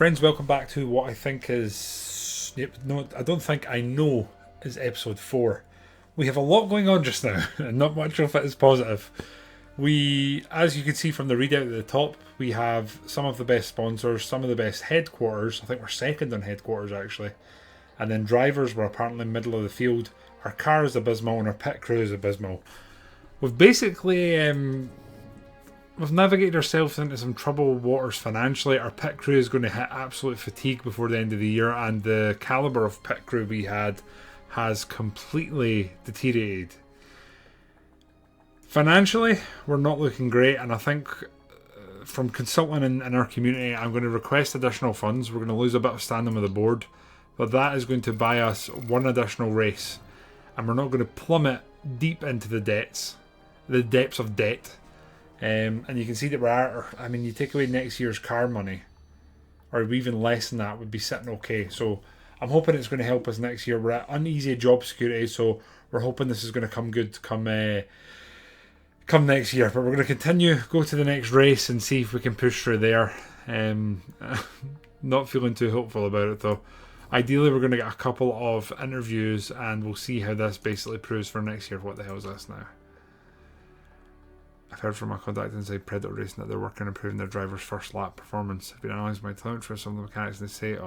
Friends, welcome back to what I think is. Yep, no, I don't think I know is episode 4. We have a lot going on just now, and not much of it is positive. We, as you can see from the readout at the top, we have some of the best sponsors, some of the best headquarters. I think we're second on headquarters actually. And then drivers were apparently middle of the field. Our car is abysmal and our pit crew is abysmal. We've basically we've navigated ourselves into some troubled waters financially. Our pit crew is going to hit absolute fatigue before the end of the year, and the calibre of pit crew we had has completely deteriorated. Financially, we're not looking great, and I think from consulting in our community, I'm going to request additional funds. We're going to lose a bit of standing with the board, but that is going to buy us one additional race, and we're not going to plummet deep into the depths of debt. And you can see that we're at, I mean, you take away next year's car money, or even less than that, would be sitting okay. So I'm hoping it's going to help us next year. We're at uneasy job security, so we're hoping this is going to come good come next year. But we're going to continue, go to the next race and see if we can push through there. Not feeling too hopeful about it though. Ideally, we're going to get a couple of interviews and we'll see how this basically proves for next year. What the hell is this now? I've heard from my contact inside Predator Racing that they're working on improving their driver's first lap performance. I've been analysing my talent for some of the mechanics and they say,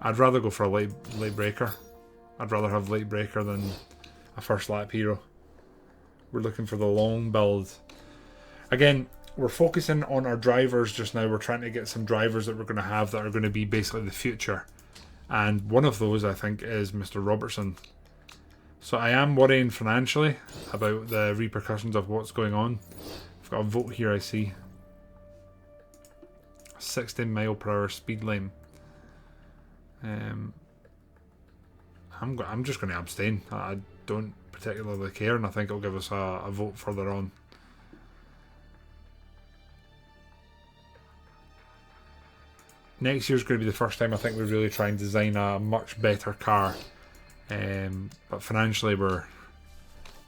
I'd rather go for a late breaker. I'd rather have late breaker than a first lap hero. We're looking for the long build. Again, we're focusing on our drivers just now. We're trying to get some drivers that we're going to have that are going to be basically the future. And one of those, I think, is Mr. Robertson. So I am worrying financially about the repercussions of what's going on. I've got a vote here, I see. 16 mile per hour speed lane. I'm just going to abstain. I don't particularly care, and I think it'll give us a vote further on. Next year's going to be the first time I think we really try and design a much better car. But financially we're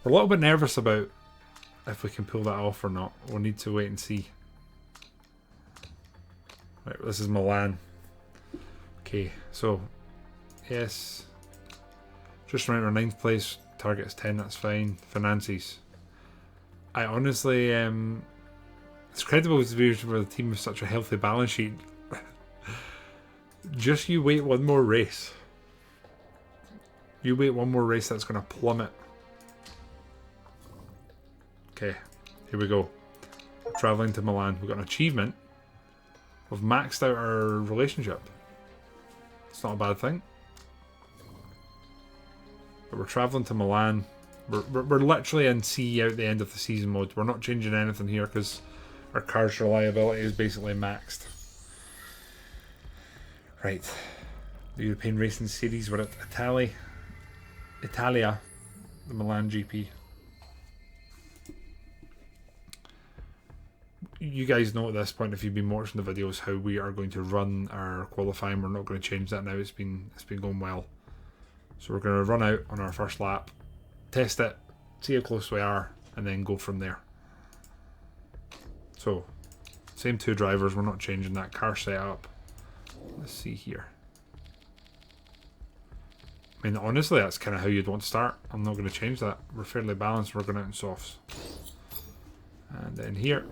a little bit nervous about if we can pull that off or not. We'll need to wait and see. Right, this is Milan. Okay, so yes, just around our 9th place. Target is 10, that's fine. Finances. I honestly it's credible to be with a team with such a healthy balance sheet. Just you wait one more race. You wait one more race, that's going to plummet. Okay, here we go. We're travelling to Milan. We've got an achievement. We've maxed out our relationship. It's not a bad thing. But we're travelling to Milan. We're literally in see out the end of the season mode. We're not changing anything here because our car's reliability is basically maxed. Right. The European Racing Series, we're at Italia, the Milan GP. You guys know at this point, if you've been watching the videos, how we are going to run our qualifying. We're not going to change that now. It's been going well. So we're going to run out on our first lap, test it, see how close we are, and then go from there. So, same 2 drivers. We're not changing that car setup. Let's see here. I mean, honestly, that's kind of how you'd want to start. I'm not going to change that. We're fairly balanced. We're going out in softs. And then here.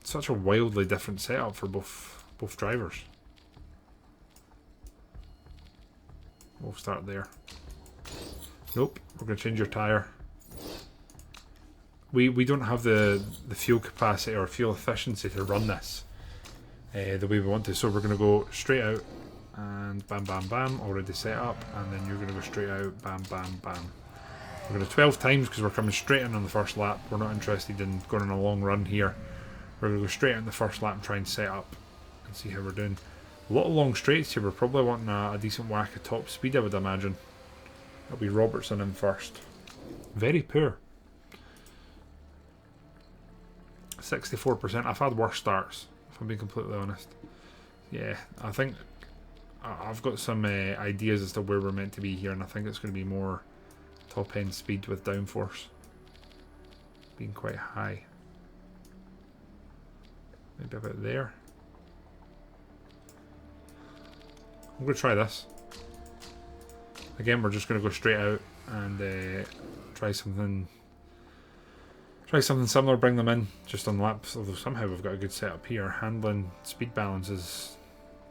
Such a wildly different setup for both drivers. We'll start there. Nope, we're going to change your tyre. We don't have the fuel capacity or fuel efficiency to run this the way we want to. So we're going to go straight out. And bam, bam, bam, already set up. And then you're going to go straight out, bam, bam, bam. We're going to 12 times because we're coming straight in on the first lap. We're not interested in going on a long run here. We're going to go straight in the first lap and try and set up and see how we're doing. A lot of long straights here. We're probably wanting a decent whack of top speed, I would imagine. It'll be Robertson in first. Very poor. 64%. I've had worse starts, if I'm being completely honest. Yeah, I think I've got some ideas as to where we're meant to be here, and I think it's going to be more top end speed with downforce being quite high. Maybe about there. I'm going to try this. Again, we're just going to go straight out and try something similar, bring them in just on laps, although somehow we've got a good setup here. Handling, speed balance is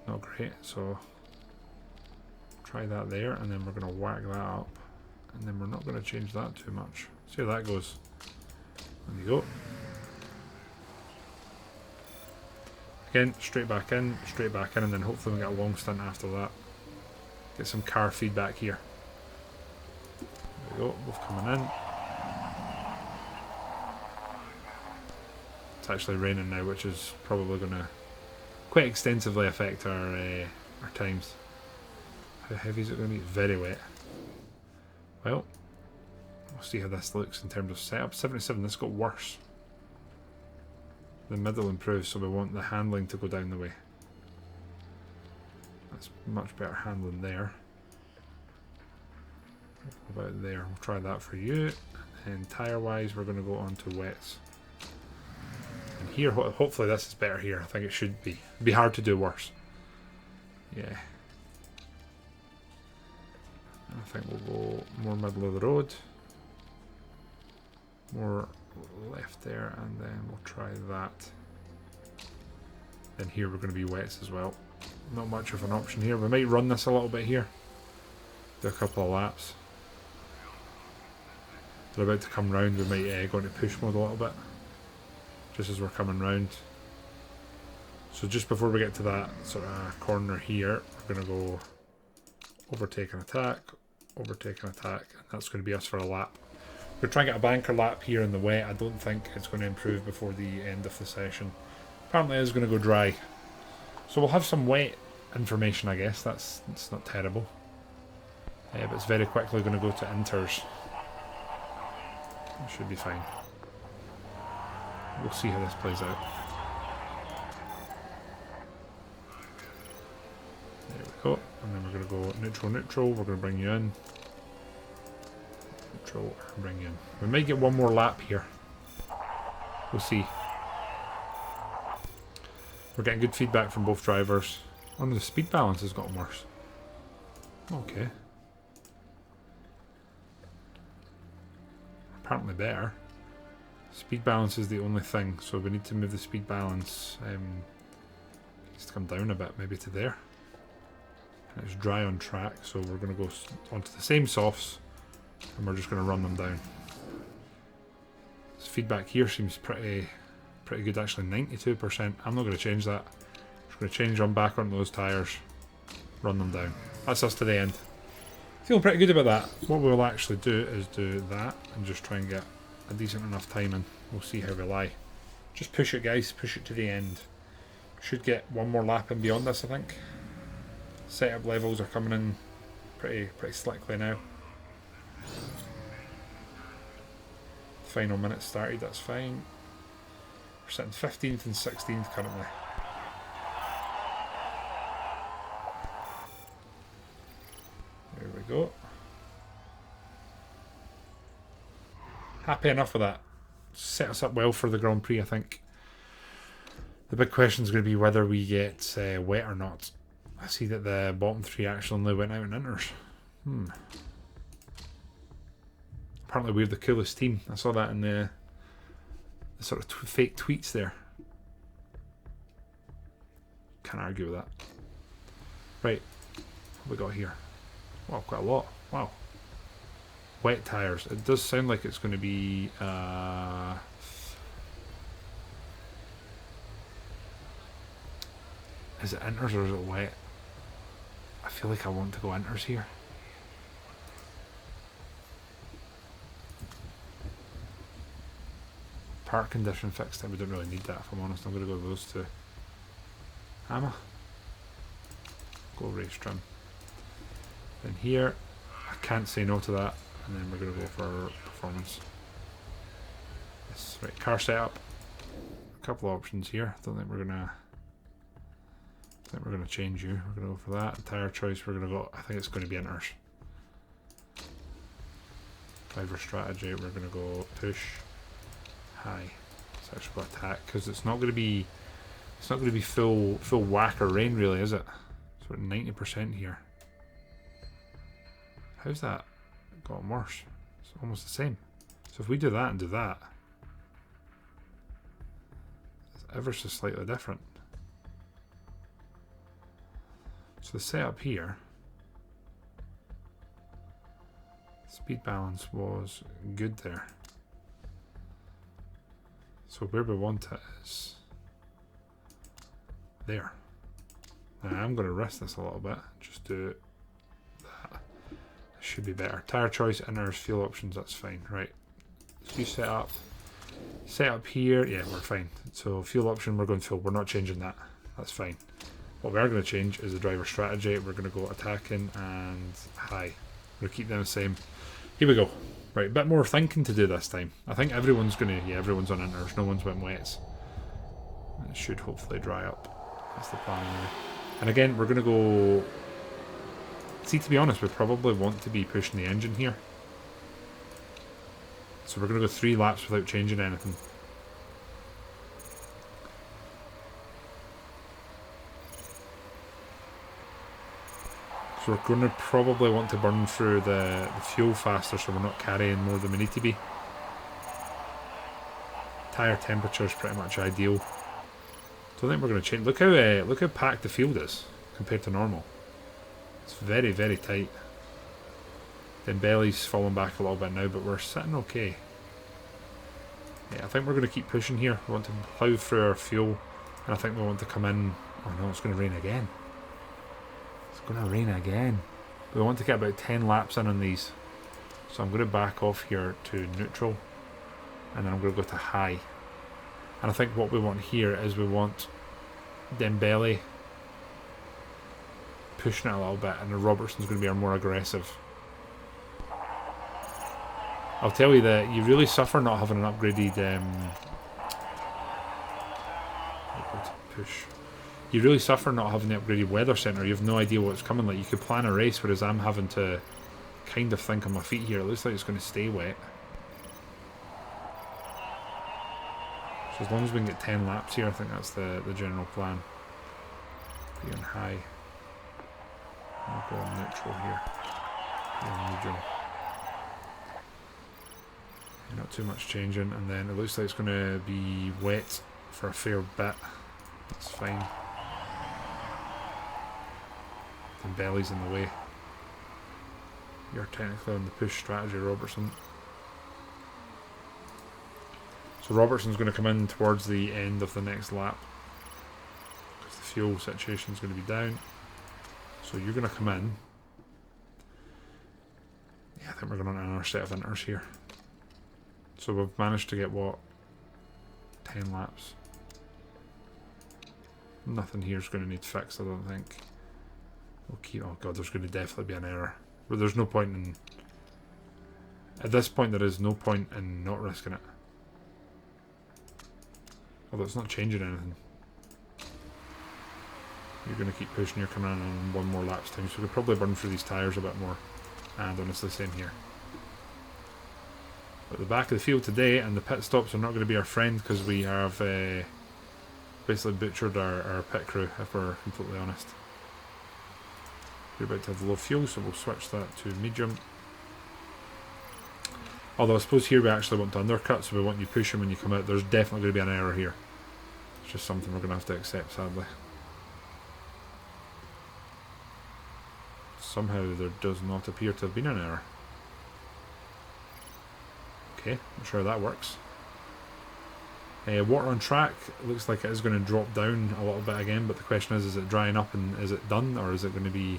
not great, so try that there, and then we're going to whack that up, and then we're not going to change that too much. See how that goes. There you go. Again, straight back in, and then hopefully we get a long stint after that. Get some car feedback here. There we go, both coming in. It's actually raining now, which is probably going to quite extensively affect our times. How heavy is it going to be? Very wet. Well, we'll see how this looks in terms of setup. 77, this got worse. The middle improves, so we want the handling to go down the way. That's much better handling there. What about there? We'll try that for you. And tyre wise, we're going to go on to wets. And here, hopefully this is better here. I think it should be. It'd be hard to do worse. Yeah. I think we'll go more middle of the road. More left there, and then we'll try that. Then here we're going to be wets as well. Not much of an option here. We might run this a little bit here. Do a couple of laps. They're about to come round. We might go into push mode a little bit. Just as we're coming round. So just before we get to that sort of corner here, we're going to go overtake and attack, and that's going to be us for a lap. We're trying to get a banker lap here in the wet. I don't think it's going to improve before the end of the session. Apparently it's going to go dry. So we'll have some wet information, I guess. It's not terrible. But it's very quickly going to go to inters. It should be fine. We'll see how this plays out. There we go. And then we're going to go neutral, neutral. We're going to bring you in. Neutral, and bring you in. We might get one more lap here. We'll see. We're getting good feedback from both drivers. Oh, the speed balance has gotten worse. Okay. Apparently better. Speed balance is the only thing, so we need to move the speed balance. Needs to come down a bit, maybe to there. And it's dry on track, so we're going to go onto the same softs, and we're just going to run them down. This feedback here seems pretty good, actually. 92%. I'm not going to change that. Just going to change them back onto those tyres, run them down. That's us to the end. Feeling pretty good about that. What we'll actually do is do that and just try and get a decent enough timing. We'll see how we lie. Just push it, guys. Push it to the end. Should get one more lap and beyond this, I think. Setup levels are coming in pretty slickly now. Final minute started, that's fine. We're sitting 15th and 16th currently. There we go. Happy enough with that. Set us up well for the Grand Prix, I think. The big question is going to be whether we get wet or not. I see that the bottom three actually only went out in inters. Apparently we're the coolest team. I saw that in the sort of fake tweets there. Can't argue with that. Right, what have we got here? Wow, quite a lot. Wow. Wet tyres. It does sound like it's going to be is it inters or is it wet? I feel like I want to go inters here. Park condition fixed. We don't really need that, if I'm honest. I'm going to go with those two. Hammer. Go race trim. Then here, I can't say no to that. And then we're going to go for performance. Yes, right, car setup. A couple of options here. I don't think we're gonna. I think we're gonna change you. We're gonna go for that. Tire choice. We're gonna go. I think it's going to be inters. Driver strategy. We're gonna go push high. Let's actually go attack because it's not going to be It's not going to be full whack or rain, really, is it? So we're at 90% here. How's that gotten worse? It's almost the same. So if we do that and do that, it's ever so slightly different. So the setup here, speed balance was good there. So where we want it is there. Now I'm going to rest this a little bit. Just do that. Should be better. Tire choice, inners, fuel options, that's fine. Right. So you set up here. Yeah, we're fine. So fuel option, we're going full. We're not changing that. That's fine. What we are going to change is the driver strategy. We're going to go attacking and high. We're going to keep them the same. Here we go. Right, a bit more thinking to do this time. I think everyone's going to, yeah, everyone's on inners. No one's went wets. It should hopefully dry up. That's the plan anyway. And again, we're going to go... See, to be honest, we probably want to be pushing the engine here. So we're going to go 3 laps without changing anything. So we're going to probably want to burn through the fuel faster so we're not carrying more than we need to be. Tyre temperature is pretty much ideal. Don't think we're going to change. Look how packed the field is compared to normal. It's very, very tight. Then belly's falling back a little bit now, but we're sitting okay. Yeah, I think we're going to keep pushing here. We want to plough through our fuel, and I think we want to come in. Oh no, it's going to rain again. It's going to rain again. We want to get about 10 laps in on these. So I'm going to back off here to neutral, and then I'm going to go to high. And I think what we want here is we want Dembele pushing it a little bit, and then Robertson's going to be our more aggressive. I'll tell you that you really suffer not having an upgraded push. You really suffer not having the upgraded weather center. You have no idea what's coming. Like, you could plan a race, whereas I'm having to kind of think on my feet here. It looks like it's going to stay wet. So as long as we can get 10 laps here, I think that's the general plan. Be on high. I'll go on neutral here. Be on medium. Not too much changing, and then it looks like it's going to be wet for a fair bit. That's fine. The belly's in the way. You're technically on the push strategy, Robertson. So Robertson's going to come in towards the end of the next lap because the fuel situation is going to be down. So you're going to come in. Yeah, I think we're going on another set of inters here. So we've managed to get, what, 10 laps. Nothing here is going to need fixed, I don't think. We'll keep, oh god, there's going to definitely be an error. But there's no point in... At this point there is no point in not risking it. Although it's not changing anything. You're going to keep pushing, you're coming in on 1 more lap's time, so we could probably burn through these tyres a bit more. And honestly, same here. At the back of the field today, and the pit stops are not going to be our friend because we have basically butchered our pit crew, if we're completely honest. We're about to have low fuel, so we'll switch that to medium. Although I suppose here we actually want to undercut, so we want you pushing when you come out. There's definitely going to be an error here. It's just something we're going to have to accept, sadly. Somehow there does not appear to have been an error. Okay, I'm sure that works. Water on track looks like it is going to drop down a little bit again, but the question is it drying up and is it done, or is it going to be...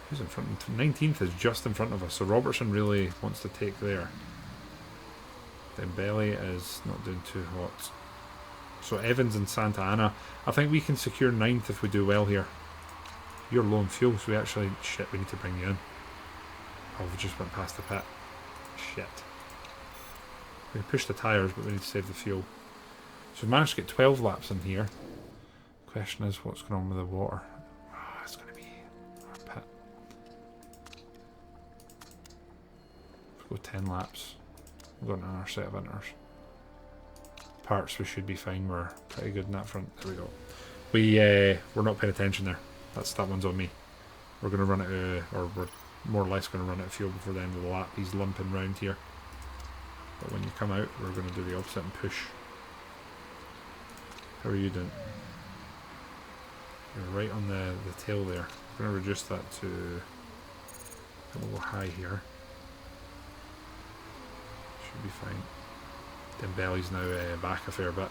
Who's in front? 19th is just in front of us, so Robertson really wants to take there. Dembele is not doing too hot. So Evans and Santa Ana, I think we can secure 9th if we do well here. You're low on fuel, so we actually... Shit, we need to bring you in. Oh, we just went past the pit. Shit. We can push the tyres, but we need to save the fuel. So we've managed to get 12 laps in here. Question is, what's going on with the water? Ah, it's going to be our pit. Let's go 10 laps. We've got another set of inters. parts we should be fine. We're pretty good in that front. There we go. We're not paying attention there. That one's on me. We're going to run it, or we're more or less going to run out of fuel before the end of the lap. He's limping round here. But when you come out, we're going to do the opposite and push. How are you doing? You're right on the tail there. I'm going to reduce that to... we'll go high here. Should be fine. Dembele's now back a fair bit.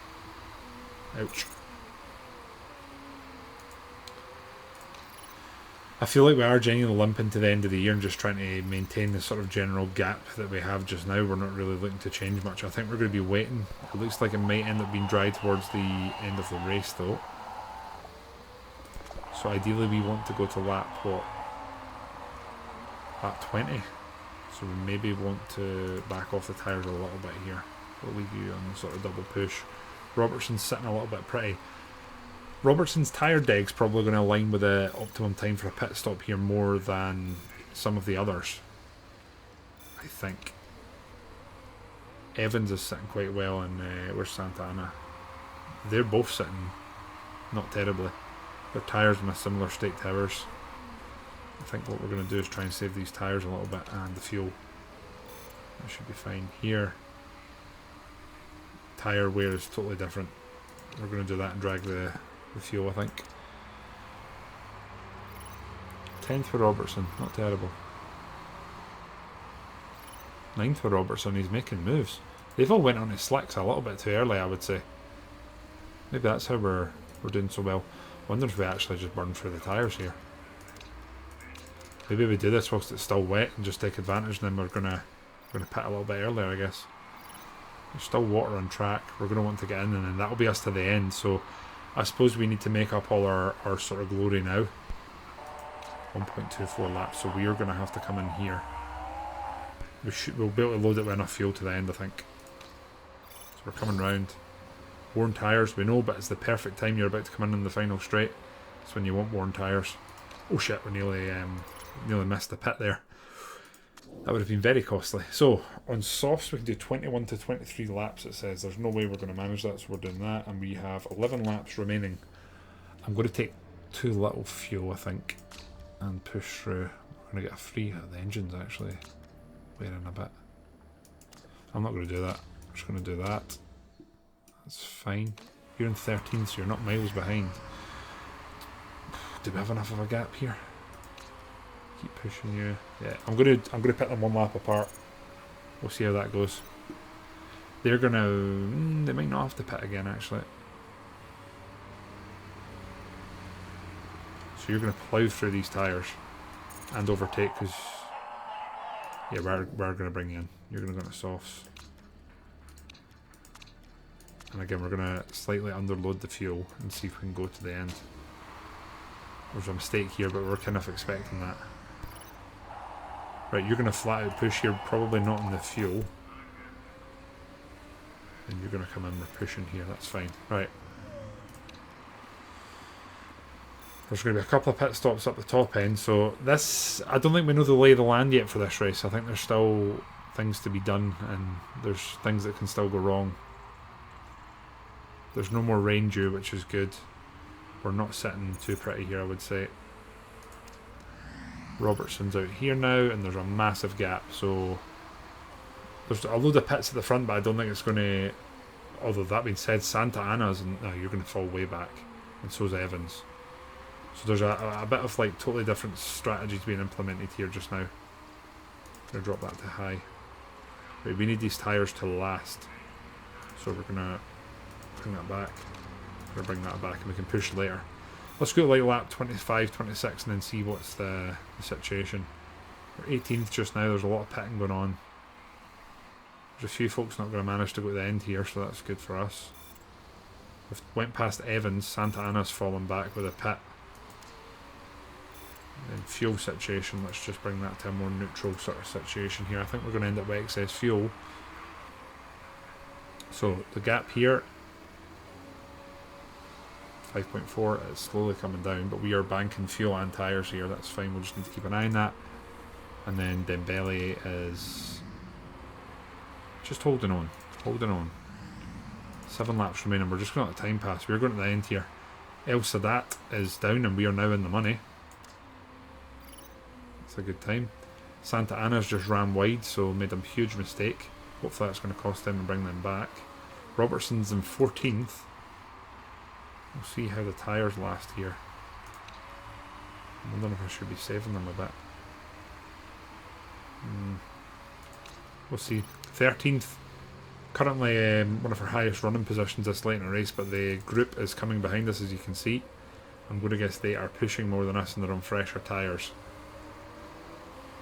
Ouch. I feel like we are genuinely limping to the end of the year and just trying to maintain the sort of general gap that we have just now. We're not really looking to change much. I think we're going to be waiting. It looks like it might end up being dry towards the end of the race though. So ideally we want to go to lap, what? Lap 20. So we maybe want to back off the tyres a little bit here. We'll leave you on the sort of double push. Robertson's sitting a little bit pretty. Robertson's tyre deg's probably going to align with the optimum time for a pit stop here more than some of the others, I think. Evans is sitting quite well, and where's Santa Ana? They're both sitting not terribly. Their tyres in a similar state to ours. I think what we're going to do is try and save these tyres a little bit and the fuel. That should be fine. Here, tyre wear is totally different. We're going to do that and drag the fuel, I think. 10th for Robertson, not terrible. 9th for Robertson, he's making moves. They've all went on his slicks a little bit too early, I would say. Maybe that's how we're doing so well. Wonder if we actually just burn through the tyres here. Maybe we do this whilst it's still wet and just take advantage, and then we're gonna pit a little bit earlier, I guess. There's still water on track. We're gonna want to get in, and then that'll be us to the end. So I suppose we need to make up all our sort of glory now. 1.24 laps, so we are gonna have to come in here. We'll be able to load it with enough fuel to the end, I think. So we're coming round. Worn tyres, we know, but it's the perfect time. You're about to come in the final straight. It's when you want worn tyres. Oh shit, we nearly missed the pit there. That would have been very costly. So on softs we can do 21 to 23 laps, it says. There's no way we're going to manage that, so we're doing that, and we have 11 laps remaining. I'm going to take too little fuel, I think, and push through. We're going to get a free hit of the engines actually wearing a bit. I'm not going to do that. I'm just going to do that. That's fine. You're in 13th, so you're not miles behind. Do we have enough of a gap here? Keep pushing you. Yeah, I'm gonna pit them one lap apart. We'll see how that goes. They're gonna. They might not have to pit again actually. So you're gonna plough through these tyres and overtake, because yeah, we're gonna bring you in. You're gonna go into softs. And again, we're going to slightly underload the fuel and see if we can go to the end. There's a mistake here, but we're kind of expecting that. Right, you're going to flat out push here, probably not in the fuel. And you're going to come in, we're pushing here, that's fine. Right. There's going to be a couple of pit stops up the top end, so this, I don't think we know the lay of the land yet for this race. I think there's still things to be done, and there's things that can still go wrong. There's no more rain due, which is good. We're not sitting too pretty here, I would say. Robertson's out here now, and there's a massive gap, so there's a load of pits at the front, but I don't think it's going to... Although that being said, Santa Ana's... No, you're going to fall way back, and so's Evans. So there's a bit of like totally different strategies being implemented here just now. I'm going to drop that to high. Right, we need these tyres to last, so we're going to bring that back. We're going to bring that back, and we can push later. Let's go to like lap 25, 26, and then see what's the situation. We're 18th just now. There's a lot of pitting going on. There's a few folks not going to manage to go to the end here, so that's good for us. We've went past Evans. Santa Ana's fallen back with a pit. And then fuel situation, let's just bring that to a more neutral sort of situation here. I think we're going to end up with excess fuel. So the gap here, 5.4, is slowly coming down, but we are banking fuel and tyres here. That's fine, we'll just need to keep an eye on that. And then Dembele is just holding on, holding on. 7 laps remaining. We're just going to let time pass. We're going to the end here. El Sadat is down and we are now in the money. It's a good time. Santa Ana's just ran wide, so made a huge mistake. Hopefully that's going to cost them and bring them back. Robertson's in 14th. We'll see how the tyres last here. I'm wondering if I should be saving them a bit. We'll see. 13th. Currently one of our highest running positions this late in a race, but the group is coming behind us, as you can see. I'm going to guess they are pushing more than us and they're on fresher tyres.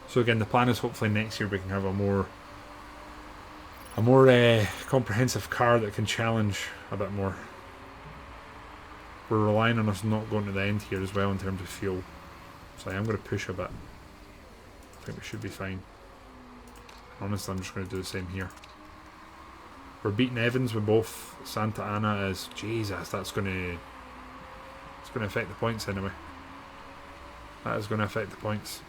So again, the plan is hopefully next year we can have a more comprehensive car that can challenge a bit more. We're relying on us not going to the end here as well in terms of fuel. So I am going to push a bit. I think we should be fine. Honestly, I'm just going to do the same here. We're beating Evans with both. Santa Ana is... Jesus, that's going to... It's going to affect the points anyway. That is going to affect the points.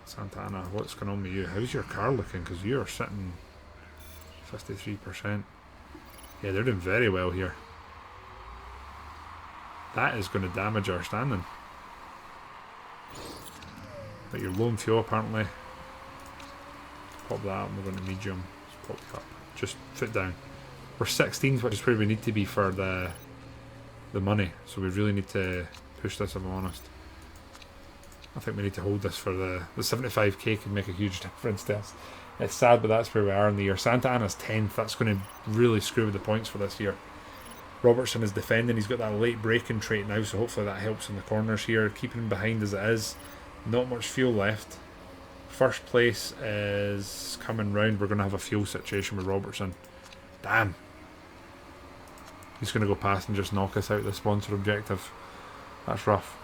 Santa Ana, what's going on with you? How's your car looking? Because you are sitting 53%. Yeah, they're doing very well here. That is going to damage our standing. But you're low in fuel apparently. Pop that up and we're going to medium. Just pop it up. Just foot down. We're 16th, which is where we need to be for the money. So we really need to push this, if I'm honest. I think we need to hold this for the 75k can make a huge difference to us. It's sad, but that's where we are in the year. Santa Ana's 10th. That's going to really screw with the points for this year. Robertson is defending. He's got that late braking trait now, so hopefully that helps in the corners here. Keeping him behind as it is. Not much fuel left. First place is coming round. We're going to have a fuel situation with Robertson. Damn. He's going to go past and just knock us out the sponsor objective. That's rough.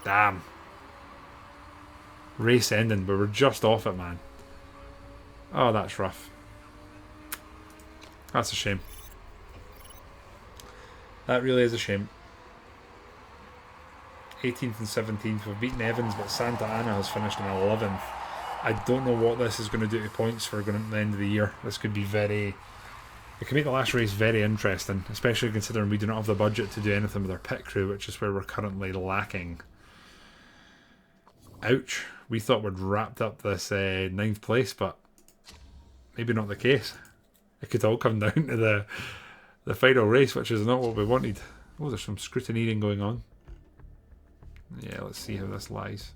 Damn. Race ending, but we're just off it, man. Oh, that's rough. That's a shame. That really is a shame. 18th and 17th. We've beaten Evans, but Santa Ana has finished in 11th. I don't know what this is going to do to points for going into the end of the year. This could be very... It could make the last race very interesting, especially considering we do not have the budget to do anything with our pit crew, which is where we're currently lacking. Ouch. We thought we'd wrapped up this 9th place, but maybe not the case. It could all come down to the final race, which is not what we wanted. Oh, there's some scrutineering going on. Yeah, let's see how this lies.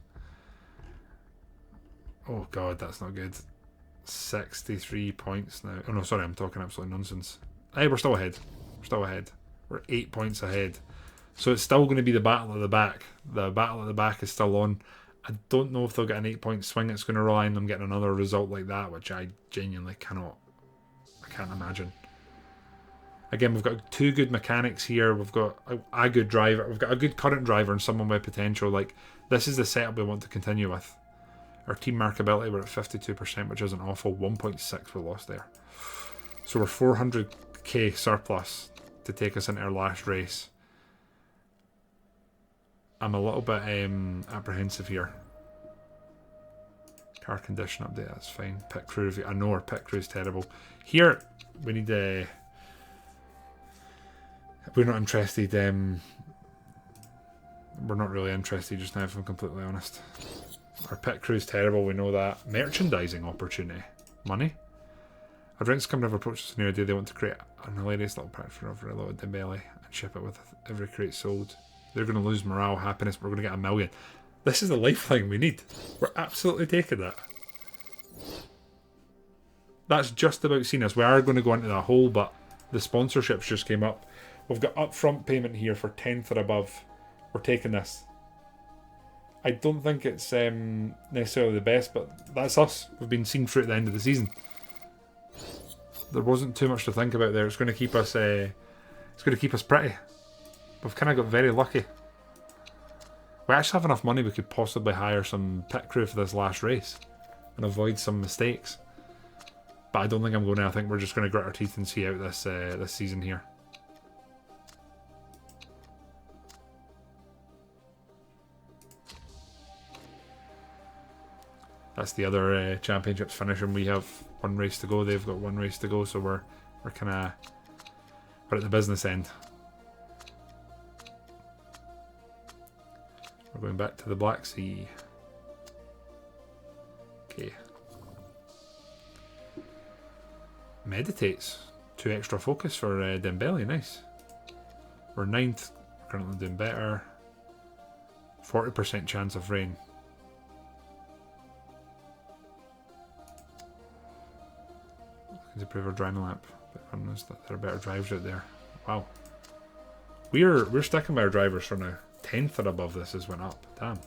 Oh god, that's not good. 63 points now. Oh no, sorry, I'm talking absolute nonsense. Hey, we're still ahead. We're still ahead. We're 8 points ahead. So it's still going to be the battle at the back. The battle at the back is still on. I don't know if they'll get an 8-point swing. It's going to rely on them getting another result like that, which I genuinely can't imagine. Again, we've got two good mechanics here. We've got a good driver. We've got a good current driver and someone with potential. Like, this is the setup we want to continue with. Our team markability, we're at 52%, which isn't awful. 1.6 we lost there. So we're 400k surplus to take us into our last race. I'm a little bit apprehensive here. Car condition update, that's fine. Pit crew review. I know our pit crew is terrible. Here, we need a... We're not interested. We're not really interested just now, if I'm completely honest. Our pit crew is terrible, we know that. Merchandising opportunity. Money. Our drinks company have approached us a new idea. They want to create an hilarious little pack for every lot of Dembele and ship it with every crate sold. They're going to lose morale, happiness, but we're going to get 1 million. This is the lifeline we need. We're absolutely taking that. That's just about seen us. We are going to go into that hole, but the sponsorships just came up. We've got upfront payment here for 10th or above. We're taking this. I don't think it's necessarily the best, but that's us. We've been seen through at the end of the season. There wasn't too much to think about there. It's going to keep us. It's going to keep us pretty. We've kind of got very lucky. We actually have enough money we could possibly hire some pit crew for this last race and avoid some mistakes. But I don't think I'm going to. I think we're just going to grit our teeth and see out this this season here. That's the other championships finishing. We have one race to go. They've got one race to go. So we're kind of we're at the business end. We're going back to the Black Sea. Okay. Meditates. 2 extra focus for Dembele. Nice. We're 9th. We're currently doing better. 40% chance of rain. To improve our driving lamp. But there are better drivers out there. Wow. We're sticking by our drivers for now. 10th or above this has went up. Damn.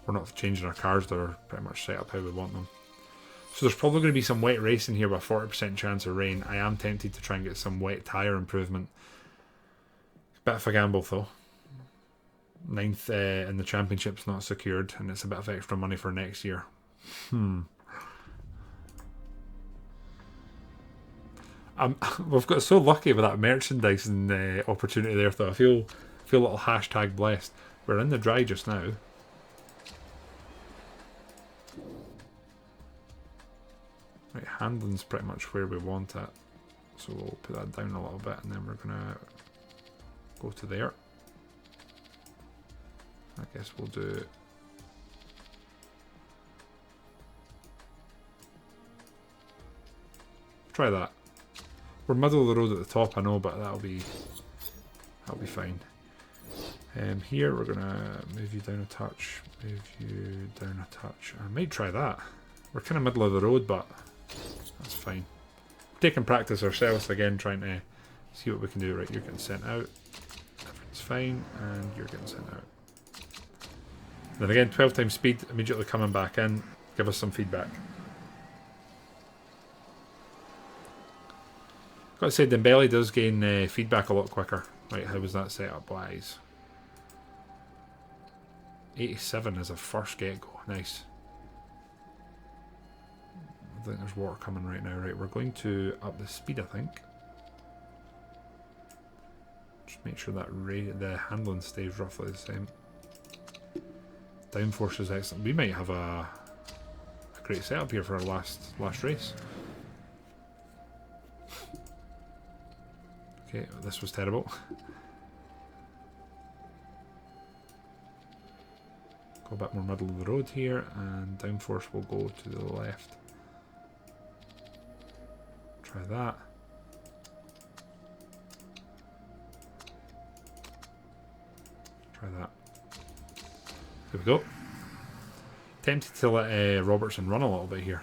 We're not changing our cars. They're pretty much set up how we want them. So there's probably going to be some wet racing here with a 40% chance of rain. I am tempted to try and get some wet tyre improvement. Bit of a gamble though. 9th in the championship's not secured, and it's a bit of extra money for next year. We've got so lucky with that merchandising opportunity there though. I feel a little hashtag blessed. We're in the dry just now. Right, handling's pretty much where we want it. So we'll put that down a little bit and then we're gonna go to there. I guess we'll do try that. We're middle of the road at the top, I know, but that'll be fine. Here we're gonna move you down a touch, move you down a touch. I might try that. We're kind of middle of the road, but that's fine. Taking practice ourselves again, trying to see what we can do. Right, you're getting sent out. Everything's fine, and you're getting sent out. Then again, 12 times speed, immediately coming back in. Give us some feedback. Got to say, Dembele does gain feedback a lot quicker. Right, how was that set up wise? 87 is a first get-go. Nice. I think there's water coming right now. Right, we're going to up the speed, I think. Just make sure that the handling stays roughly the same. Downforce is excellent. We might have a great setup here for our last race. Okay, this was terrible. Go a bit more middle of the road here, and downforce will go to the left. Try that. Try that. There we go. Tempted to let Robertson run a little bit here.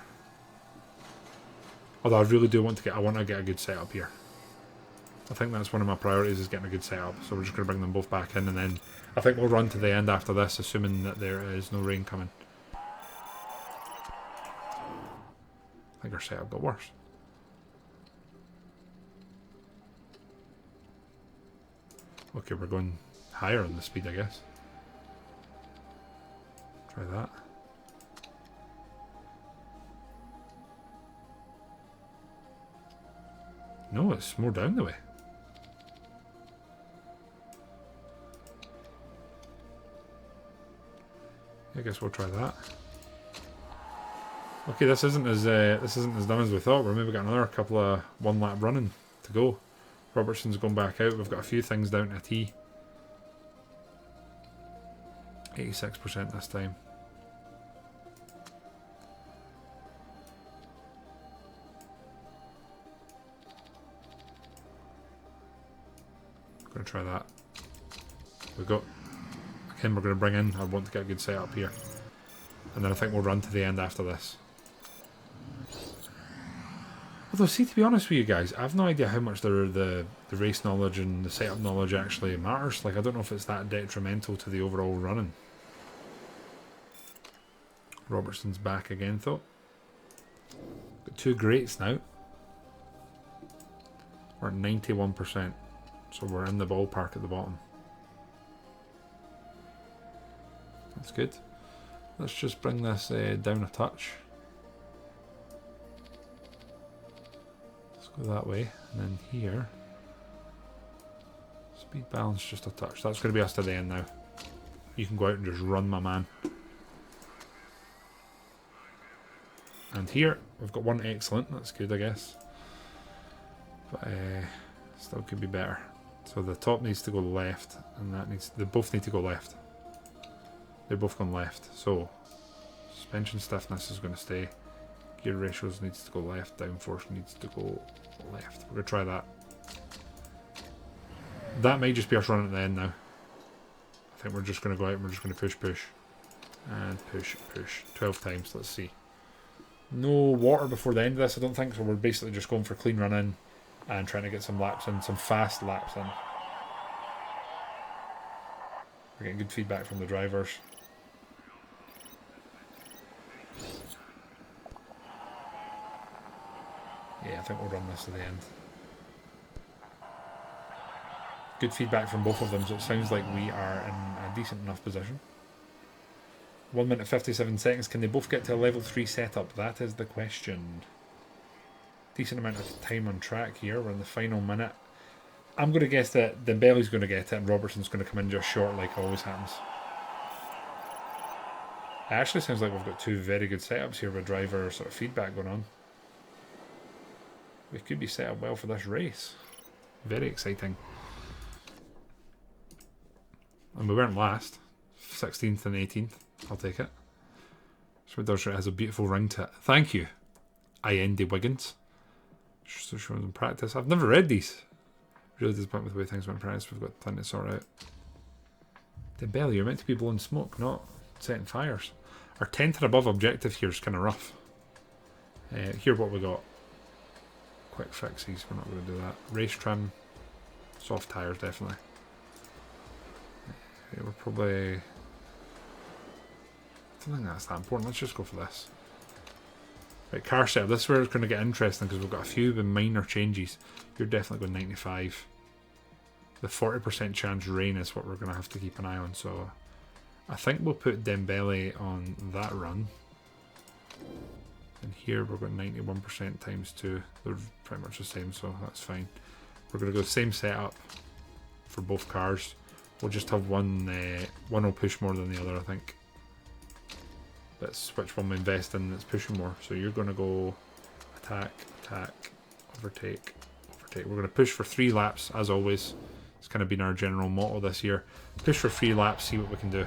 Although I really do want to get a good setup here. I think that's one of my priorities, is getting a good setup. So we're just going to bring them both back in, and then I think we'll run to the end after this, assuming that there is no rain coming. I think our setup got worse. Okay, we're going higher on the speed, I guess. Try that. No, it's more down the way. I guess we'll try that. Okay, this isn't as done as we thought. We're maybe got another couple of 1 lap running to go. Robertson's going back out. We've got a few things down to a T. 86% this time. Going to try that. We've got. Again, we're going to bring in. I want to get a good setup here, and then I think we'll run to the end after this. Although, see, to be honest with you guys, I have no idea how much the race knowledge and the setup knowledge actually matters. Like, I don't know if it's that detrimental to the overall running. Robertson's back again, though. Got 2 greats now. We're at 91%, so we're in the ballpark at the bottom. That's good. Let's just bring this down a touch. Let's go that way, and then here. Speed balance just a touch. That's going to be us to the end now. You can go out and just run, my man. And here, we've got one excellent. That's good, I guess. But still could be better. So the top needs to go left, and that needs. They both need to go left. They're both going left. So suspension stiffness is going to stay. Gear ratios needs to go left. Downforce needs to go left. We're going to try that. That might just be us running at the end now. I think we're just going to go out and we're just going to push. And push. 12 times. Let's see. No water before the end of this, I don't think. So we're basically just going for clean run in and trying to get some laps in. Some fast laps in. We're getting good feedback from the drivers. Yeah, I think we'll run this to the end. Good feedback from both of them, so it sounds like we are in a decent enough position. 1 minute 57 seconds. Can they both get to a level 3 setup? That is the question. Decent amount of time on track here. We're in the final minute. I'm going to guess that Dembele's going to get it and Robertson's going to come in just short like always happens. It actually sounds like we've got two very good setups here with driver sort of feedback going on. We could be set up well for this race. Very exciting. And we weren't last. 16th and 18th. I'll take it. Schmidt has a beautiful ring to it. Thank you, Andy Wiggins. So showing them practice. I've never read these. Really disappointed with the way things went in practice. We've got plenty to sort out. Dembele, you're meant to be blowing smoke, not setting fires. Our 10th and above objective here is kind of rough. Here what we got. Quick fixes, we're not going to do that. Race trim, soft tyres definitely. We're probably... I don't think that's that important, let's just go for this. Right, car setup, this is where it's going to get interesting because we've got a few minor changes. You're definitely going 95. The 40% chance rain is what we're going to have to keep an eye on, so... I think we'll put Dembele on that run. And here we've got 91% times 2. They're pretty much the same, so that's fine. We're going to go same setup for both cars. We'll just have one will push more than the other, I think. Let's switch one we invest in that's pushing more. So you're going to go attack, overtake. We're going to push for 3 laps, as always. It's kind of been our general motto this year. Push for 3 laps, see what we can do.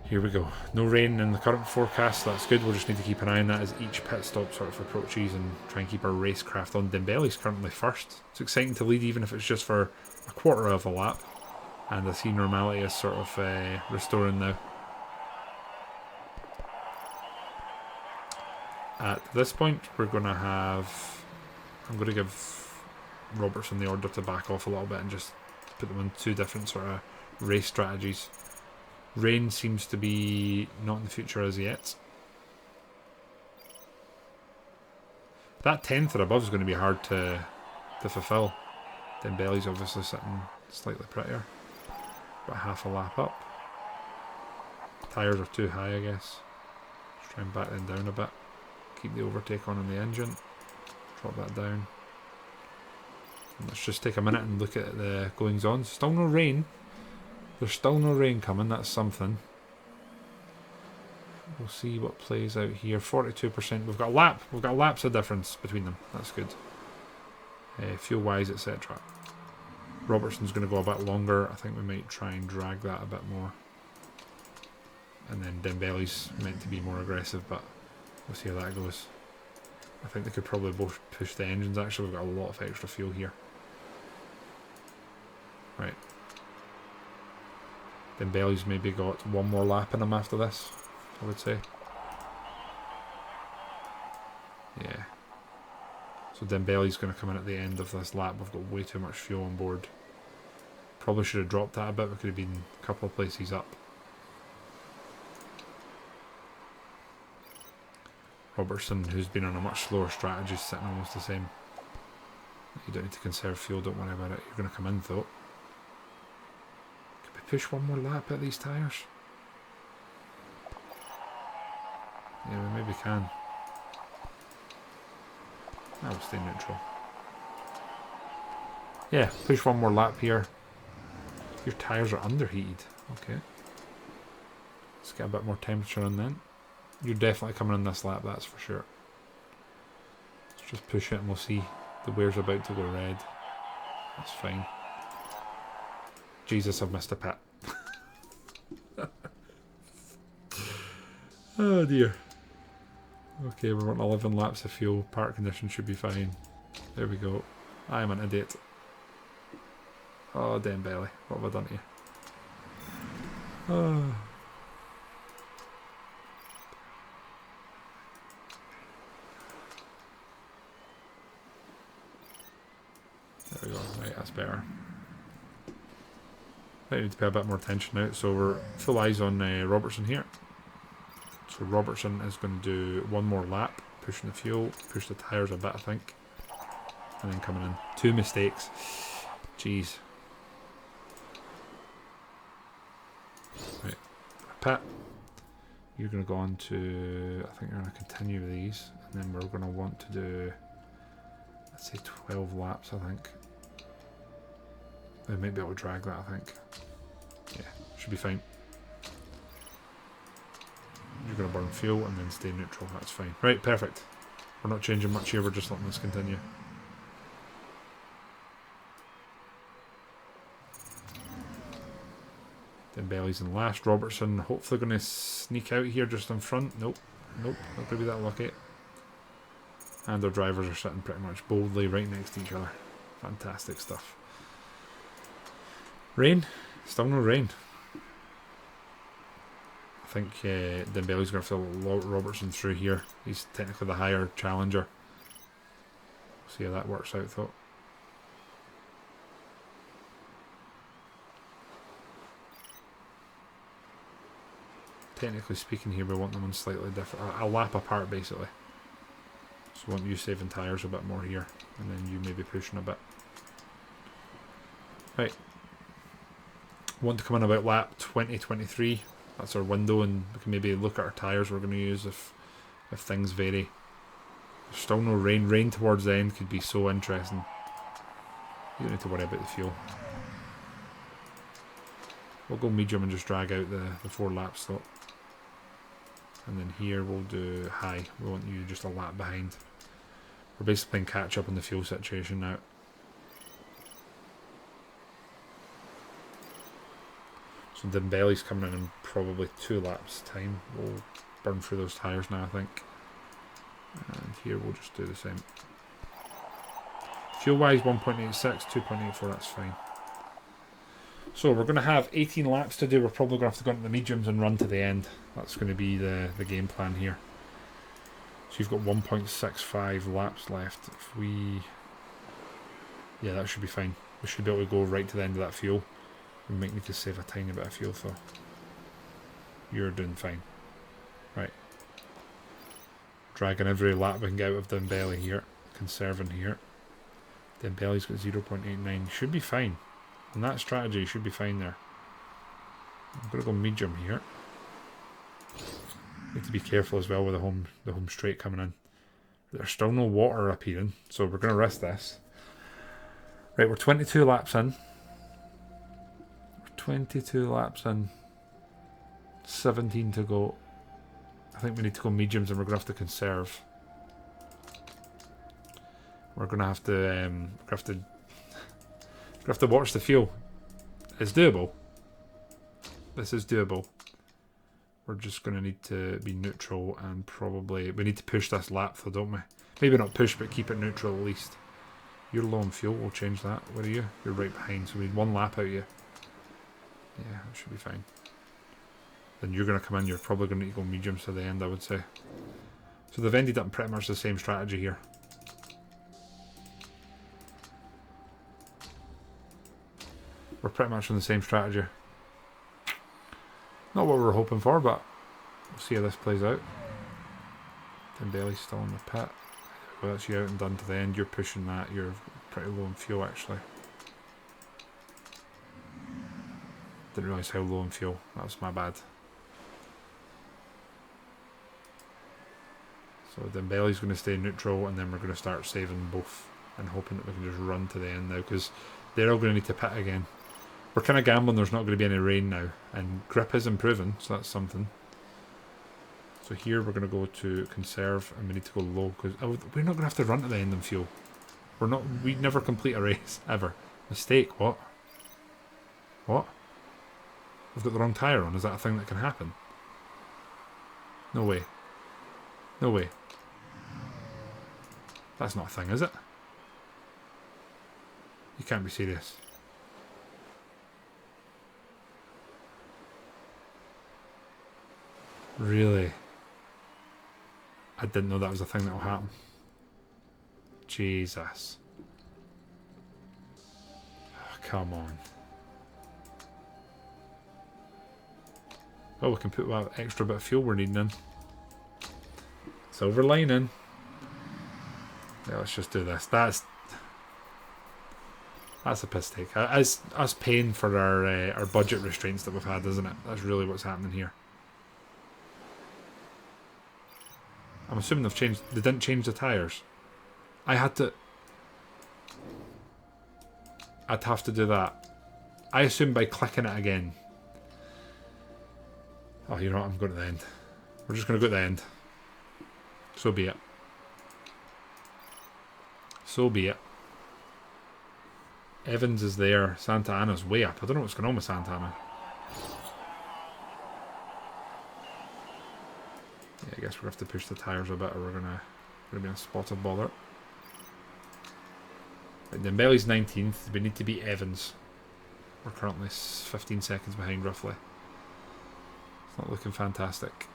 Here we go. No rain in the current forecast, so that's good. We'll just need to keep an eye on that as each pit stop sort of approaches and try and keep our racecraft on. Dembele's currently first. It's exciting to lead even if it's just for a quarter of a lap. And I see normality is sort of restoring now. At this point, we're going to have... I'm going to give Robertson the order to back off a little bit and just put them on 2 different sort of race strategies. Rain seems to be not in the future as yet. That 10th or above is going to be hard to fulfill. Dembele's obviously sitting slightly prettier. About half a lap up. Tyres are too high, I guess. Let's try and back them down a bit. Keep the overtake on in the engine. Drop that down. And let's just take a minute and look at the goings on. Still no rain. There's still no rain coming, that's something. We'll see what plays out here. 42%. We've got a lap. We've got laps of difference between them. That's good. Fuel wise, etc. Robertson's going to go a bit longer. I think we might try and drag that a bit more. And then Dembele's meant to be more aggressive, but we'll see how that goes. I think they could probably both push the engines actually. We've got a lot of extra fuel here. Right. Dembele's maybe got one more lap in him after this, I would say. Yeah. So Dembele's going to come in at the end of this lap. We've got way too much fuel on board. Probably should have dropped that a bit. We could have been a couple of places up. Robertson, who's been on a much slower strategy, is sitting almost the same. You don't need to conserve fuel, don't worry about it. You're going to come in though. Push one more lap at these tyres. Yeah, we maybe can. I'll stay neutral. Yeah, push one more lap here. Your tyres are underheated. Okay. Let's get a bit more temperature on then. You're definitely coming in this lap, that's for sure. Let's just push it and we'll see. The weir's about to go red. That's fine. Jesus, I've missed a pit. Oh dear. Okay, we're running 11 laps of fuel. Park conditions should be fine. There we go. I am an idiot. Oh, Dembele. What have I done to you? Oh. There we go. Right, that's better. I need to pay a bit more attention now. So we're full eyes on Robertson here. So Robertson is going to do one more lap, pushing the fuel, push the tyres a bit, I think. And then coming in. 2 mistakes. Jeez. Right. Pit. You're going to go on to... I think you're going to continue with these. And then we're going to want to do... Let's say 12 laps, I think. We might be able to drag that, I think. Yeah, should be fine. You're going to burn fuel and then stay neutral. That's fine. Right, perfect. We're not changing much here. We're just letting this continue. Dembele's in last. Robertson hopefully going to sneak out here just in front. Nope. Nope. Not going to be that lucky. And our drivers are sitting pretty much boldly right next to each other. Fantastic stuff. Rain. Still no rain. I think Dembele's going to fill Robertson through here. He's technically the higher challenger. See how that works out though. Technically speaking here, we want them on slightly different... a lap apart basically. So we want you saving tyres a bit more here. And then you maybe pushing a bit. Right. Want to come in about lap 20-23. That's our window, and we can maybe look at our tyres we're going to use if things vary. There's still no rain. Rain towards the end could be so interesting. You don't need to worry about the fuel. We'll go medium and just drag out the 4 laps though. And then here we'll do high. We want you just a lap behind. We're basically playing catch up in the fuel situation now. So Dembele's coming in probably 2 laps time. We'll burn through those tyres now, I think. And here we'll just do the same. Fuel wise 1.86, 2.84, that's fine. So we're going to have 18 laps to do. We're probably going to have to go into the mediums and run to the end. That's going to be the game plan here. So you've got 1.65 laps left. If we... Yeah, that should be fine. We should be able to go right to the end of that fuel. We might need to save a tiny bit of fuel though. You're doing fine. Right. Dragging every lap we can get out of Dembele here. Conserving here. Dembele's got 0.89. Should be fine. On that strategy, you should be fine there. I'm going to go medium here. Need to be careful as well with the home straight coming in. There's still no water appearing, so we're going to risk this. Right, we're 22 laps in. 22 laps in. 17 to go. I think we need to go mediums and we're going to have to conserve. We're going to have to watch the fuel. It's doable. This is doable. We're just going to need to be neutral and probably... We need to push this lap though, don't we? Maybe not push, but keep it neutral at least. You're low on fuel, we'll change that. Where are you? You're right behind, so we need 1 lap out of you. Yeah, that should be fine. Then you're going to come in, you're probably going to need to go mediums to the end, I would say. So they've ended up in pretty much the same strategy here. We're pretty much on the same strategy. Not what we were hoping for, but we'll see how this plays out. Dembele's still in the pit. Well, that's you out and done to the end. You're pushing that. You're pretty low on fuel, actually. Didn't realise how low on fuel. That was my bad. So Dembele's going to stay neutral, and then we're going to start saving both and hoping that we can just run to the end now, because they're all going to need to pit again. We're kind of gambling there's not going to be any rain now, and grip is improving, so that's something. So here we're going to go to conserve, and we need to go low because we're not going to have to run to the end and fuel. We're not. We never complete a race ever. Mistake. What? What? We've got the wrong tyre on. Is that a thing that can happen? No way. No way. That's not a thing, is it? You can't be serious. Really? I didn't know that was a thing that will happen. Jesus. Oh, come on. Oh, we can put that extra bit of fuel we're needing in. Silver lining. Yeah, let's just do this. That's a piss take. It's us paying for our budget restraints that we've had, isn't it? That's really what's happening here. I'm assuming they've changed. They didn't change the tyres. I'd have to do that. I assume by clicking it again. Oh, you know what? I'm going to the end. We're just going to go to the end. So be it. So be it. Evans is there. Santa Ana's way up. I don't know what's going on with Santa Ana. Yeah, I guess we're going to have to push the tyres a bit or we're going to be in a spot of bother. Right, Dembele's 19th. We need to beat Evans. We're currently 15 seconds behind roughly. It's not looking fantastic.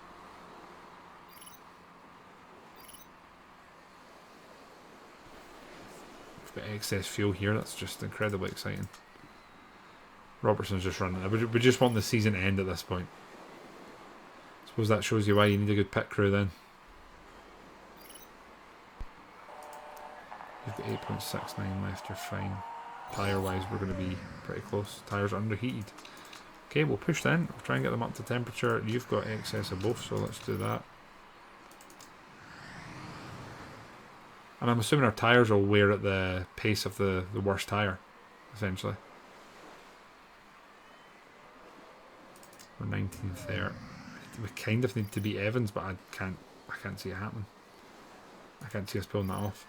We've got excess fuel here. That's just incredibly exciting. Robertson's just running. We just want the season to end at this point. Suppose that shows you why you need a good pit crew then. You've got 8.69 left, you're fine. Tyre wise, we're going to be pretty close. Tyres are underheated. Okay, we'll push then. We'll try and get them up to temperature. You've got excess of both, so let's do that. And I'm assuming our tyres will wear at the pace of the worst tyre, essentially. We're 19th there. We kind of need to beat Evans, but I can't see it happening. I can't see us pulling that off.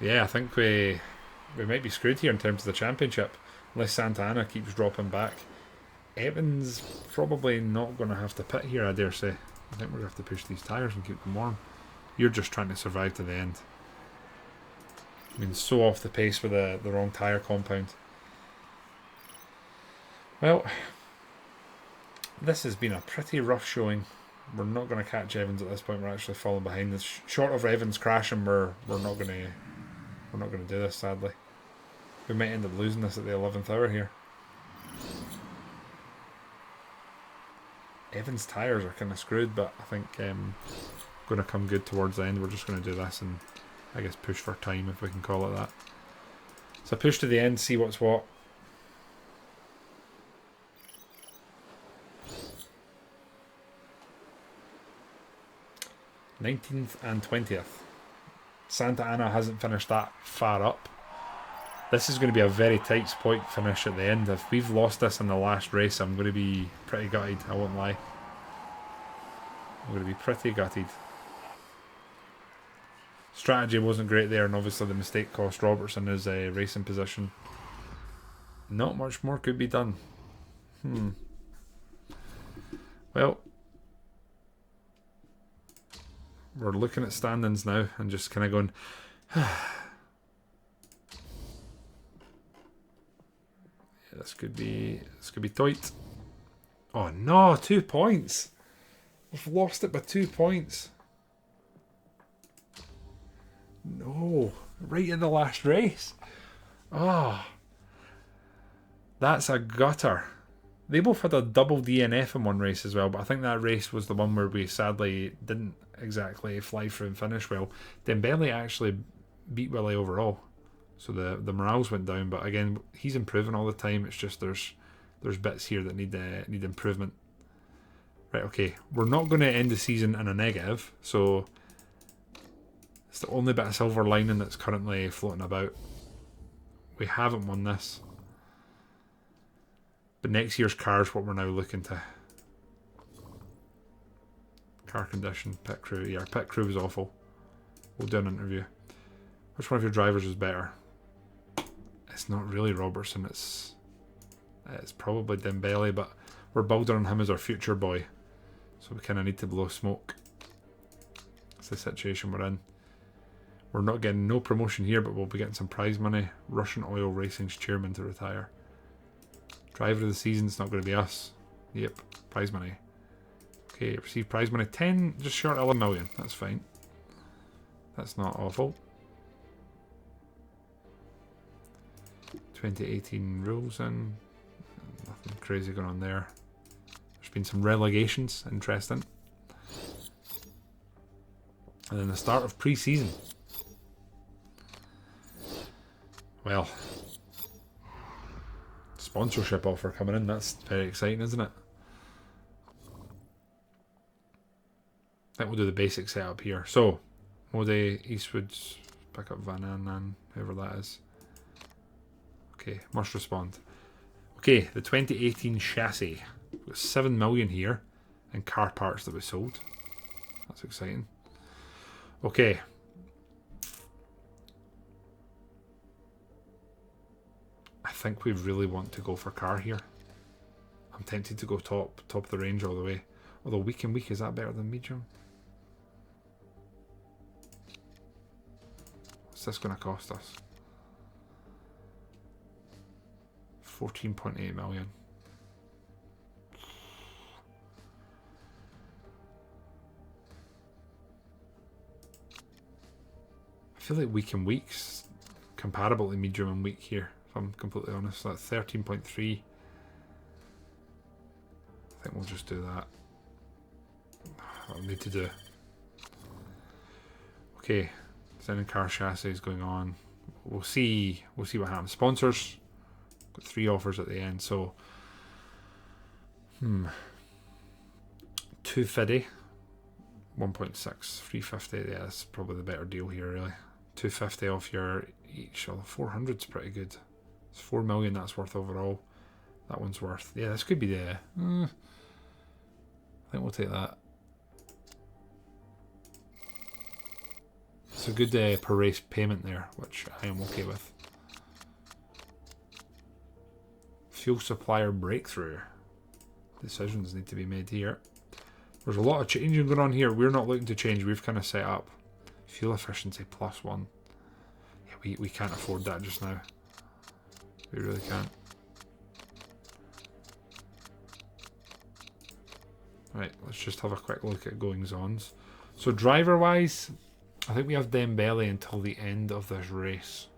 Yeah, I think we might be screwed here in terms of the championship, unless Santa Ana keeps dropping back. Evans probably not going to have to pit here, I dare say. I think we're going to have to push these tyres and keep them warm. You're just trying to survive to the end. I mean, so off the pace with the wrong tyre compound. Well, this has been a pretty rough showing. We're not going to catch Evans at this point. We're actually falling behind. This short of Evans crashing, we're not going to do this. Sadly, we might end up losing this at the 11th hour here. Evans' tyres are kind of screwed, but I think going to come good towards the end. We're just going to do this and I guess push for time, if we can call it that. So push to the end, see what's what. '19th and 20th. Santa Ana hasn't finished that far up. This is going to be a very tight point finish at the end. If we've lost this in the last race, I'm going to be pretty gutted, I won't lie. I'm going to be pretty gutted. Strategy wasn't great there, and obviously the mistake cost Robertson his racing position. Not much more could be done. Well, we're looking at standings now and just kind of going, yeah, this could be tight. Oh no, 2 points. We've lost it by 2 points. No, right in the last race. Ah, that's a gutter. They both had a double DNF in one race as well, but I think that race was the one where we sadly didn't exactly fly through and finish well. Dembele actually beat Willie overall, so the morales went down. But again, he's improving all the time. It's just there's bits here that need improvement. Right, okay, we're not going to end the season in a negative, so it's the only bit of silver lining that's currently floating about. We haven't won this. But next year's car is what we're now looking to. Car condition, pit crew. Yeah, pit crew was awful. We'll do an interview. Which one of your drivers is better? It's not really Robertson. It's probably Dembele, but we're building on him as our future boy. So we kind of need to blow smoke. That's the situation we're in. We're not getting no promotion here, but we'll be getting some prize money. Russian Oil Racing's chairman to retire. Driver of the season, it's not going to be us. Yep, prize money. Okay, receive prize money 10, just short of 11 million. That's fine. That's not awful. 2018 rules in. Nothing crazy going on there. There's been some relegations, interesting. And then the start of pre-season. Well, sponsorship offer coming in. That's very exciting, isn't it? I think we'll do the basic setup here. So, Mode, Eastwoods, pick up Van Aanen, whoever that is. Okay, must respond. Okay, the 2018 chassis. We've got 7 million here and car parts that we sold. That's exciting. Okay. I think we really want to go for car here. I'm tempted to go top of the range all the way. Although week and week, is that better than medium? What's this going to cost us? 14.8 million. I feel like week and week's comparable to medium and week here, if I'm completely honest. So that's 13.3. I think we'll just do that. I'll need to do. Okay, sending car chassis is going on. We'll see what happens. Sponsors. Got 3 offers at the end, so 250, 1.6, 350. Yeah, that's probably the better deal here, really. 250 off your each. Although 400's pretty good. It's 4 million that's worth overall. That one's worth. Yeah, this could be the. I think we'll take that. It's a good per race payment there, which I am okay with. Fuel supplier breakthrough. Decisions need to be made here. There's a lot of changing going on here. We're not looking to change. We've kind of set up fuel efficiency +1. Yeah, we can't afford that just now. We really can't. Right, let's just have a quick look at goings-ons. So driver-wise, I think we have Dembele until the end of this race,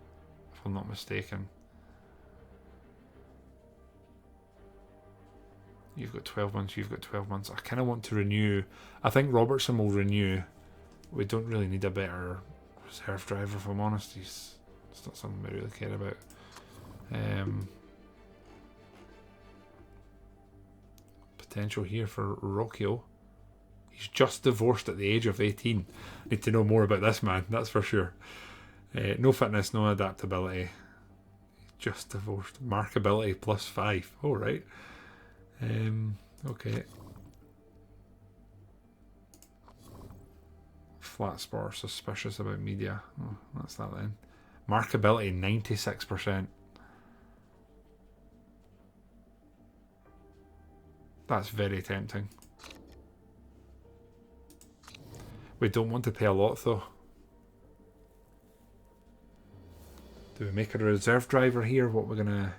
if I'm not mistaken. You've got 12 months, you've got 12 months. I kind of want to renew. I think Robertson will renew. We don't really need a better reserve driver, if I'm honest. It's not something we really care about. Potential here for Rocchio. He's just divorced at the age of 18. Need to know more about this man, that's for sure. No fitness, no adaptability. Just divorced. Markability +5. All right. Okay. Flat spot, suspicious about media. Oh, that's that then. Markability 96%. That's very tempting. We don't want to pay a lot though. Do we make a reserve driver here? What we're gonna...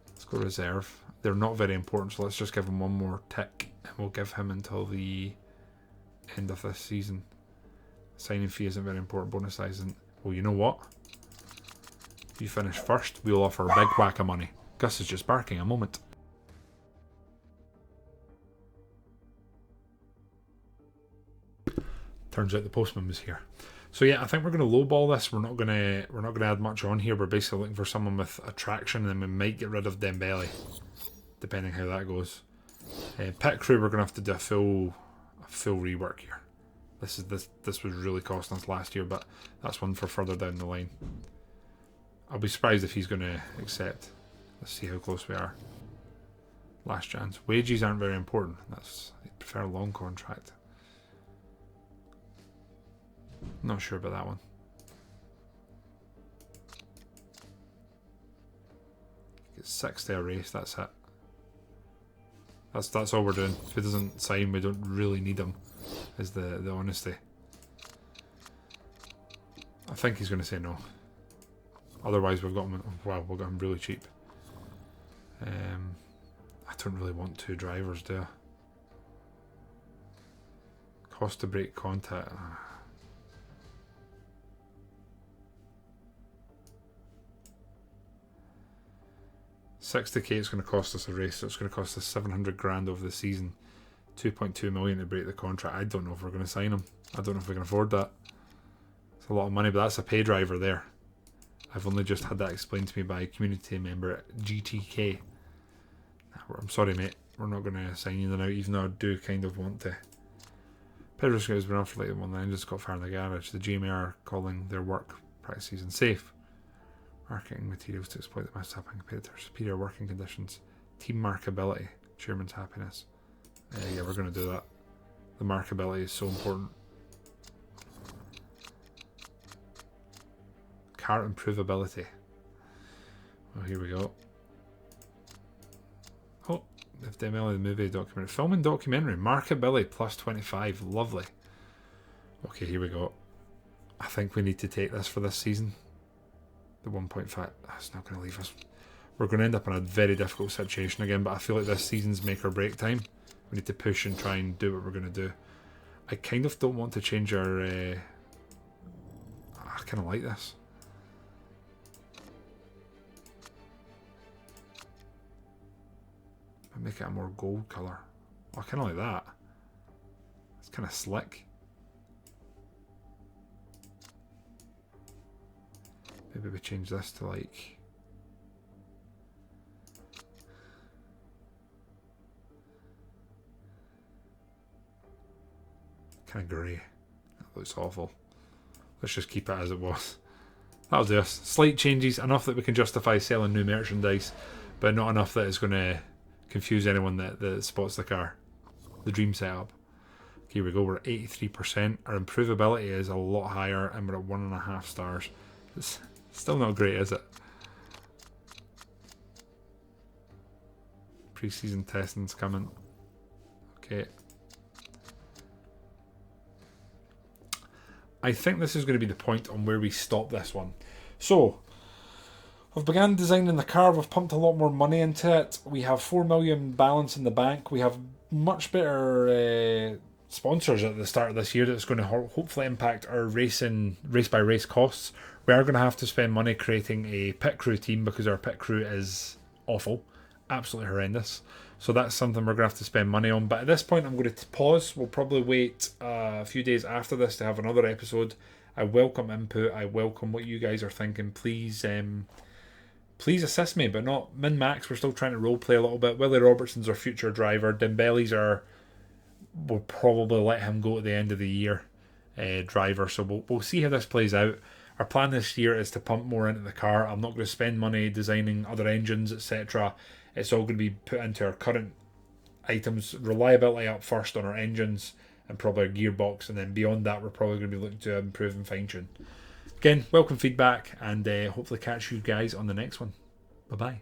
Let's go reserve. They're not very important, so let's just give him one more tick and we'll give him until the end of this season. Signing fee isn't very important, bonus size isn't. Well, you know what? If you finish first, we'll offer a big whack of money. Gus is just barking a moment. Turns out the postman was here. So yeah, I think we're going to lowball this. We're not going to add much on here. We're basically looking for someone with attraction, and then we might get rid of Dembele, depending how that goes. Pit crew, we're going to have to do a full rework here. This was really costing us last year, but that's one for further down the line. I'll be surprised if he's going to accept. Let's see how close we are. Last chance. Wages aren't very important. I prefer a long contract. Not sure about that one. Get 60 a race, that's it. That's all we're doing. If he doesn't sign, we don't really need him, is the honesty. I think he's going to say no. Otherwise we've got him, wow, we've got him really cheap. I don't really want 2 drivers, do I? Cost to break contact. 60k it's going to cost us a race, so it's going to cost us 700 grand over the season. 2.2 million to break the contract. I don't know if we're going to sign him. I don't know if we can afford that. It's a lot of money, but that's a pay driver there. I've only just had that explained to me by a community member at GTK. I'm sorry, mate. We're not going to sign you now, even though I do kind of want to. Pedro's has been on for like 1 line, just got fire in the garage. The GMA are calling their work practices unsafe. Marketing materials to exploit the mass happening compared to their superior working conditions. Team markability. Chairman's happiness. Yeah, we're going to do that. The markability is so important. Car improvability. Well, here we go. Oh, the demo of the movie documentary. Film and documentary. Markability plus 25. Lovely. Okay, here we go. I think we need to take this for this season. The 1.5. That's not going to leave us. We're going to end up in a very difficult situation again, but I feel like this season's make or break time. We need to push and try and do what we're going to do. I kind of don't want to change our... I kind of like this. Make it a more gold colour. Oh, I kind of like that. It's kind of slick. Maybe we change this to like... kind of grey. That looks awful. Let's just keep it as it was. That'll do us. Slight changes, enough that we can justify selling new merchandise, but not enough that it's going to confuse anyone that spots the car. The dream setup. Here we go, we're at 83%. Our improvability is a lot higher and we're at 1.5 stars. It's still not great, is it? Pre-season testing's coming. Okay. I think this is going to be the point on where we stop this one. So, we've begun designing the car. We've pumped a lot more money into it. We have 4 million balance in the bank. We have much better sponsors at the start of this year that's going to hopefully impact our race by race costs. We are going to have to spend money creating a pit crew team because our pit crew is awful, absolutely horrendous. So that's something we're going to have to spend money on. But at this point, I'm going to pause. We'll probably wait a few days after this to have another episode. I welcome input. I welcome what you guys are thinking. Please assist me, but not min-max. We're still trying to roleplay a little bit. Willie Robertson's our future driver. We'll probably let him go at the end of the year driver. So we'll see how this plays out. Our plan this year is to pump more into the car. I'm not going to spend money designing other engines, etc. It's all going to be put into our current items. Reliability up first on our engines and probably our gearbox, and then beyond that we're probably going to be looking to improve and fine tune. Again, welcome feedback, and hopefully catch you guys on the next one. Bye bye.